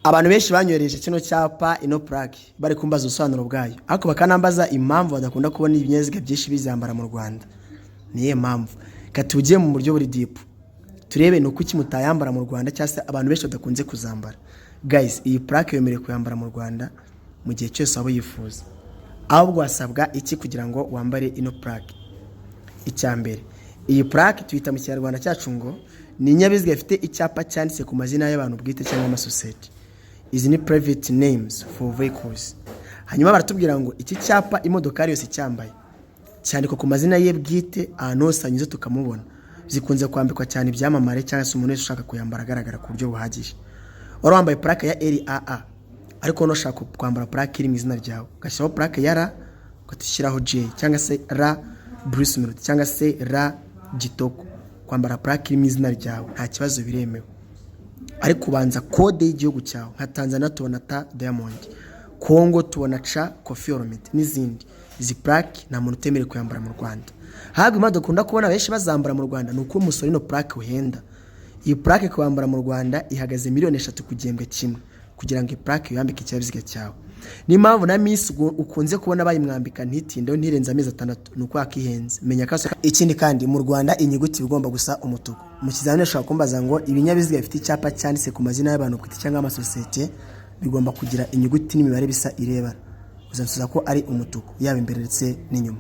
abantu benshi banyohereje kino cyapa ino plaque bari kumbaza ubusobanuro bwayo ariko bakanambaza impamvu badakunda kubona ibinyaziga byinshi bizambara mu Rwanda. Niye mpamvu katugiye mu buryo buri deep turebe no kuki mutayambara mu Rwanda cyase abantu benshi badakunze kuzambara. Guys, iyi plaque yemerewe kuyambara mu Rwanda mu gihe cyose abo yifuza. Ahubwo wasabwa iki kugira ngo wambare ino plaque? Icyambere, iyi plaque tuyita mu Kinyarwanda cyacu ngo ni inyabiziga ifite icyapa cyanditse ku mazina y'abantu bwite cyangwa amasosiyete. Izi ni private names for vehicles. Hanyuma baratubwira ngo iki cyapa imodokari yose cyambaye cyandikwa ku mazina ye bwite ahantu hose anyuze tukamubona. Zikunze kwambikwa cyane ibyamamare cyangwa se umuntu wese ushaka kuyambara agaragara ku buryo buhagije. Wari wambaye plaque ya RAA ariko no shaka kwambara plaque iri mu izina ryawe, gashyiraho plaque ya R ukatishyiraho J cyangwa se R Bruce Melody cyangwa se R Gitoko, kwambara plaque iri mu izina ryawe nta kibazo biremewe. Ariko ubanza code y'igihugu cyawe nka Tanzania tubona ta Diamond, Congo tubona cha Coffee Oromit n'izindi. Izi plaque nta muntu utemere kuyambara mu Rwanda. Hago imado kunda kubona benshi bazambara mu Rwanda nuko umusoro ino plaque uhenda. Iyi plaque kwambara mu Rwanda ihagaze miliyoni 3 kugihembwe kimwe kugira ngo plaque yambike ikinyabiziga cyawe. Ni mpamvu na Miss ukunze kubona bayimwambika ntitinde ntirenza amezi 6 nuko akihenze. Menya kaso ikindi kandi mu Rwanda inyuguti bigomba gusa umutuku. Mu kizamini ushaka kumbaza ngo ibinyabiziga bifite icyapa cyanditse ku mazina y'abantu bwite cyangwa amasosiyete bigomba kugira inyuguti n'imibare bisa irebana. Uzansuza ko ari umutuku yaba imbere ndetse n'inyuma.